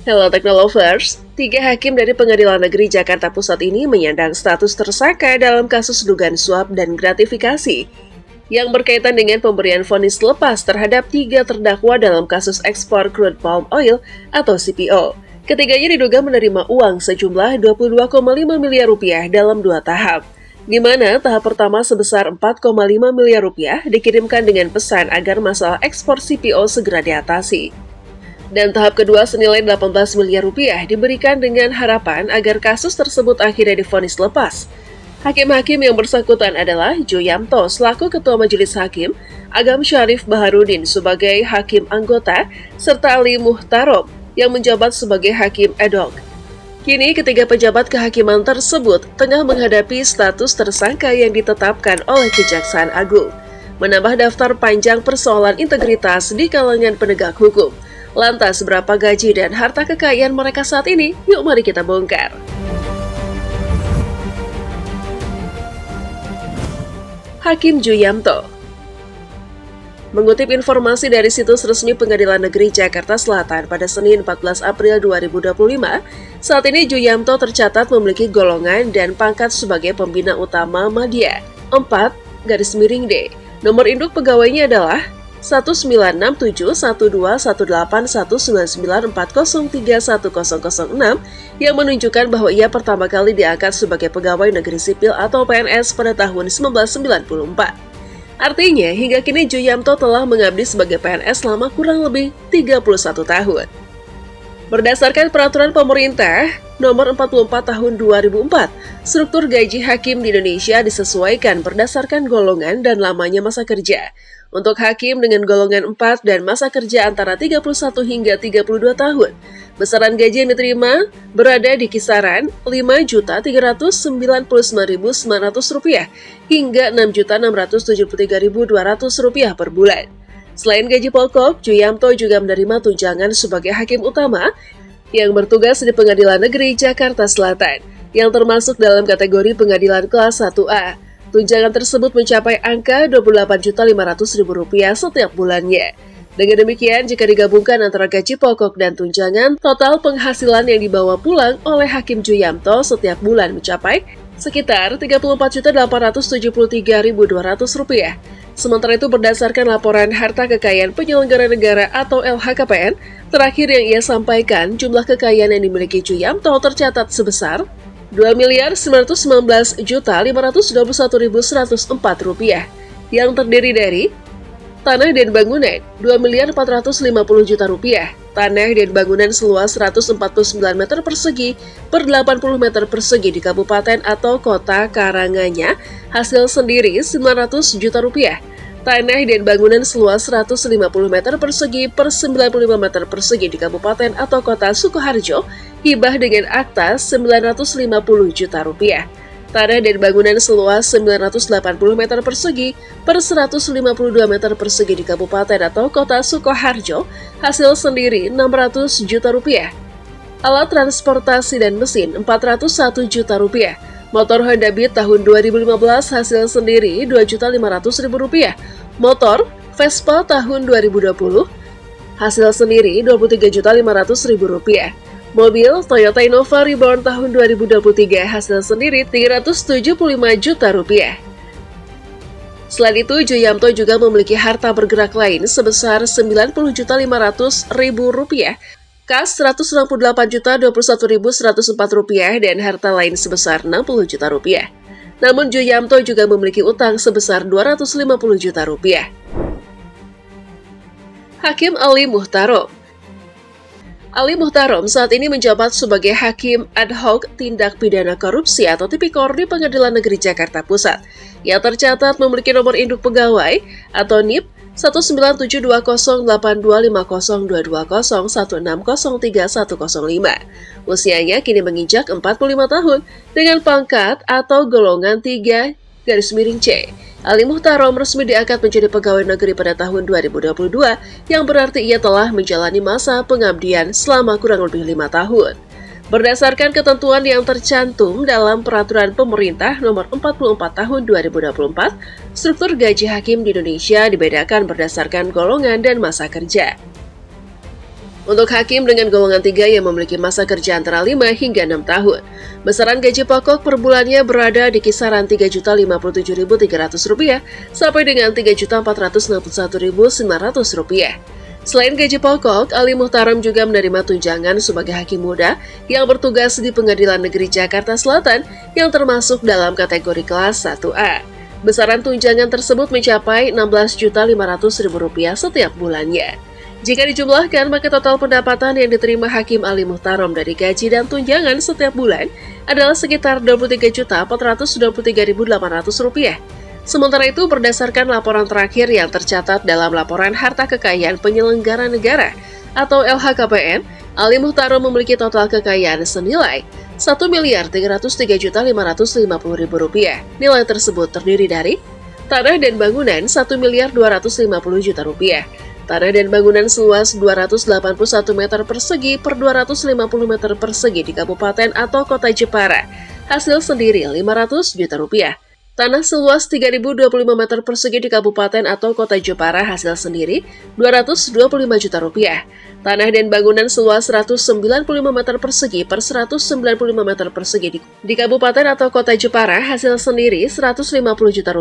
Hello Technolovers, 3 hakim dari Pengadilan Negeri Jakarta Pusat ini menyandang status tersangka dalam kasus dugaan suap dan gratifikasi yang berkaitan dengan pemberian vonis lepas terhadap 3 terdakwa dalam kasus ekspor crude palm oil atau CPO. Ketiganya diduga menerima uang sejumlah 22,5 miliar rupiah dalam 2 tahap, di mana tahap pertama sebesar 4,5 miliar rupiah dikirimkan dengan pesan agar masalah ekspor CPO segera diatasi. Dan tahap kedua senilai 18 miliar rupiah diberikan dengan harapan agar kasus tersebut akhirnya divonis lepas. Hakim-hakim yang bersangkutan adalah Joyamto selaku Ketua Majelis Hakim, Agam Syarif Baharudin sebagai Hakim Anggota, serta Ali Muhtarom yang menjabat sebagai Hakim Ad hoc. Kini ketiga pejabat kehakiman tersebut tengah menghadapi status tersangka yang ditetapkan oleh Kejaksaan Agung, menambah daftar panjang persoalan integritas di kalangan penegak hukum. Lantas, berapa gaji dan harta kekayaan mereka saat ini? Yuk mari kita bongkar. Hakim Joyamto. Mengutip informasi dari situs resmi Pengadilan Negeri Jakarta Selatan pada Senin 14 April 2025, saat ini Joyamto tercatat memiliki golongan dan pangkat sebagai pembina utama Madya 4-D. Nomor induk pegawainya adalah 1971812199403106 yang menunjukkan bahwa ia pertama kali diangkat sebagai pegawai negeri sipil atau PNS pada tahun 1994. Artinya, hingga kini Joyamto telah mengabdi sebagai PNS selama kurang lebih 31 tahun. Berdasarkan peraturan pemerintah nomor 44 tahun 2004, struktur gaji hakim di Indonesia disesuaikan berdasarkan golongan dan lamanya masa kerja. Untuk hakim dengan golongan 4 dan masa kerja antara 31 hingga 32 tahun, besaran gaji yang diterima berada di kisaran Rp5.399.900 hingga Rp6.673.200 per bulan. Selain gaji pokok, Joyamto juga menerima tunjangan sebagai hakim utama yang bertugas di Pengadilan Negeri Jakarta Selatan, yang termasuk dalam kategori pengadilan kelas 1A. Tunjangan tersebut mencapai angka Rp28.500.000 setiap bulannya. Dengan demikian, jika digabungkan antara gaji pokok dan tunjangan, total penghasilan yang dibawa pulang oleh Hakim Joyamto setiap bulan mencapai sekitar Rp34.873.200. Sementara itu, berdasarkan laporan harta kekayaan penyelenggara negara atau LHKPN, terakhir yang ia sampaikan, jumlah kekayaan yang dimiliki Joyamto tercatat sebesar Rp2.919.521.104 yang terdiri dari tanah dan bangunan Rp2.450.000.000, tanah dan bangunan seluas 149 meter persegi per 80 meter persegi di kabupaten atau kota Karanganyar, hasil sendiri Rp900 juta, tanah dan bangunan seluas 150 meter persegi per 95 meter persegi di kabupaten atau kota Sukoharjo, hibah dengan akta Rp950 juta, tanah dan bangunan seluas 980 meter persegi per 152 meter persegi di kabupaten atau kota Sukoharjo, hasil sendiri Rp600 juta, alat transportasi dan mesin Rp401 juta, motor Honda Beat tahun 2015 hasil sendiri Rp2.500.000, motor Vespa tahun 2020 hasil sendiri Rp23.500.000, mobil Toyota Innova Reborn tahun 2023 hasil sendiri Rp375 juta. Selain itu, Joyamto juga memiliki harta bergerak lain sebesar Rp90.500.000, kas Rp168.021.104 dan harta lain sebesar Rp60 juta. Namun Joyamto juga memiliki utang sebesar Rp250 juta. Hakim Ali Muhtarom. Ali Muhtarom saat ini menjabat sebagai Hakim Ad hoc Tindak Pidana Korupsi atau Tipikor di Pengadilan Negeri Jakarta Pusat, yang tercatat memiliki nomor induk pegawai atau NIP 19720502201603105. Usianya kini menginjak 45 tahun dengan pangkat atau golongan 3-C. Ali Muhtarom resmi diangkat menjadi pegawai negeri pada tahun 2022, yang berarti ia telah menjalani masa pengabdian selama kurang lebih 5 tahun. Berdasarkan ketentuan yang tercantum dalam Peraturan Pemerintah Nomor 44 Tahun 2024, struktur gaji hakim di Indonesia dibedakan berdasarkan golongan dan masa kerja. Untuk hakim dengan golongan 3 yang memiliki masa kerja antara 5 hingga 6 tahun, besaran gaji pokok per bulannya berada di kisaran Rp3.057.300 sampai dengan Rp3.461.900. Selain gaji pokok, Ali Muhtarom juga menerima tunjangan sebagai hakim muda yang bertugas di Pengadilan Negeri Jakarta Selatan yang termasuk dalam kategori kelas 1A. Besaran tunjangan tersebut mencapai Rp16.500.000 setiap bulannya. Jika dijumlahkan, maka total pendapatan yang diterima Hakim Ali Muhtarom dari gaji dan tunjangan setiap bulan adalah sekitar Rp23.423.800. Sementara itu, berdasarkan laporan terakhir yang tercatat dalam Laporan Harta Kekayaan Penyelenggara Negara atau LHKPN, Ali Muhtarom memiliki total kekayaan senilai Rp1.303.550.000. Nilai tersebut terdiri dari tanah dan bangunan Rp1.250.000.000, tanah dan bangunan seluas 281 meter persegi per 250 meter persegi di Kabupaten atau Kota Jepara, hasil sendiri Rp500 juta. Tanah seluas 3.025 meter persegi di Kabupaten atau Kota Jepara, hasil sendiri Rp225 juta. Tanah dan bangunan seluas 195 meter persegi per 195 meter persegi di Kabupaten atau Kota Jepara, hasil sendiri Rp150 juta.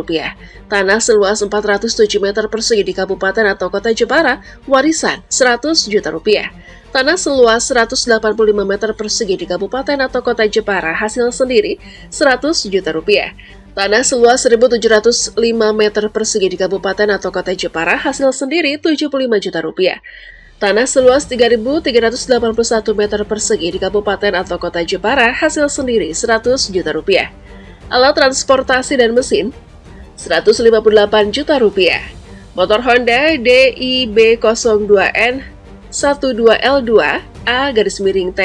Tanah seluas 407 meter persegi di Kabupaten atau Kota Jepara, warisan Rp100 juta. Tanah seluas 185 meter persegi di Kabupaten atau Kota Jepara, hasil sendiri Rp100 juta. Tanah seluas 1.705 meter persegi di Kabupaten atau Kota Jepara, hasil sendiri Rp75 juta. Tanah seluas 3.381 meter persegi di Kabupaten atau Kota Jepara, hasil sendiri Rp100 juta. Alat transportasi dan mesin Rp158 juta. Motor Honda DIB02N 12L2A_T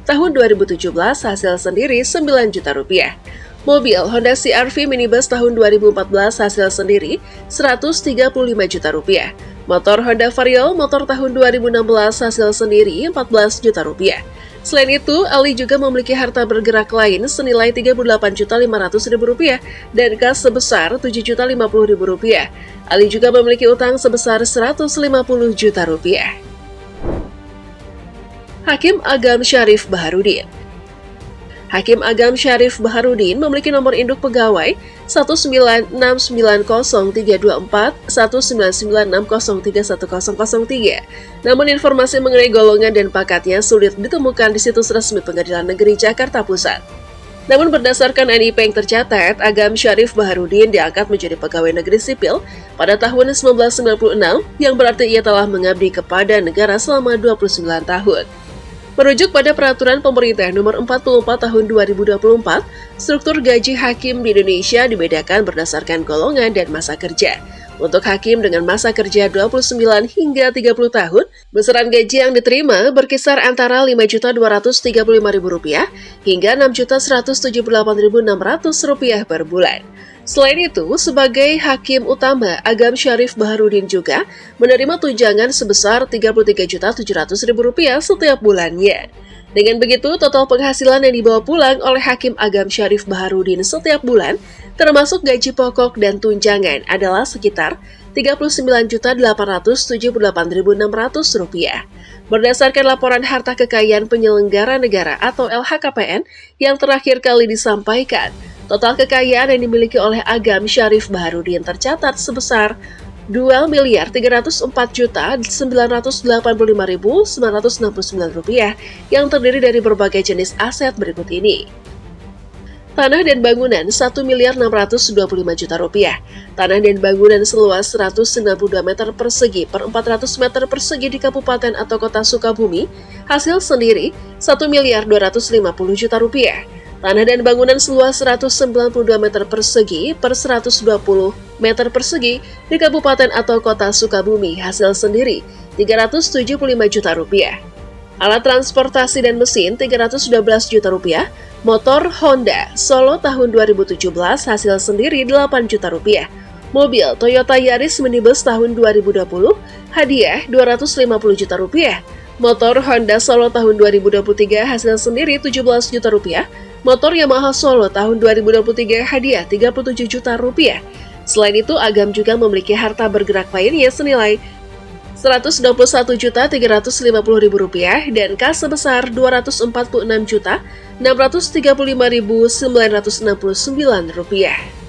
tahun 2017, hasil sendiri Rp9 juta. Mobil Honda CR-V minibus tahun 2014, hasil sendiri Rp135 juta. Motor Honda Vario motor tahun 2016, hasil sendiri Rp14 juta. Selain itu, Ali juga memiliki harta bergerak lain senilai Rp38.500.000 dan kas sebesar Rp7.050.000. Ali juga memiliki utang sebesar Rp150 juta. Hakim Agam Syarif Baharudin. Hakim Agam Syarif Baharudin memiliki nomor induk pegawai 1969324, 199603103. Namun informasi mengenai golongan dan pangkatnya sulit ditemukan di situs resmi Pengadilan Negeri Jakarta Pusat. Namun berdasarkan NIP yang tercatat, Agam Syarif Baharudin diangkat menjadi pegawai negeri sipil pada tahun 1996, yang berarti ia telah mengabdi kepada negara selama 29 tahun. Merujuk pada Peraturan Pemerintah Nomor 44 Tahun 2024, struktur gaji hakim di Indonesia dibedakan berdasarkan golongan dan masa kerja. Untuk hakim dengan masa kerja 29 hingga 30 tahun, besaran gaji yang diterima berkisar antara Rp5.235.000 hingga Rp6.178.600 per bulan. Selain itu, sebagai hakim utama, Agam Syarif Baharudin juga menerima tunjangan sebesar Rp33.700.000 setiap bulannya. Dengan begitu, total penghasilan yang dibawa pulang oleh Hakim Agam Syarif Baharudin setiap bulan, termasuk gaji pokok dan tunjangan, adalah sekitar Rp39.878.600. Berdasarkan laporan harta kekayaan penyelenggara negara atau LHKPN yang terakhir kali disampaikan, total kekayaan yang dimiliki oleh Agam Syarif Baharudin tercatat sebesar Rp2.304.985.969 yang terdiri dari berbagai jenis aset berikut ini. Tanah dan bangunan Rp1.625.000.000. Tanah dan bangunan seluas 192 meter persegi per 400 meter persegi di Kabupaten atau Kota Sukabumi, hasil sendiri Rp1.250.000.000. Tanah dan bangunan seluas 192 meter persegi per 120 meter persegi di Kabupaten atau Kota Sukabumi, hasil sendiri Rp375 juta. Alat transportasi dan mesin Rp312 juta. Motor Honda Solo tahun 2017, hasil sendiri Rp8 juta. Mobil Toyota Yaris minibus tahun 2020, hadiah Rp250 juta. Motor Honda Solo tahun 2023, hasil sendiri Rp17 juta. Motor Yamaha Solo tahun 2023, hadiah Rp37 juta. Selain itu, Agam juga memiliki harta bergerak lainnya senilai Rp121.350.000 dan kas sebesar Rp246.635.969.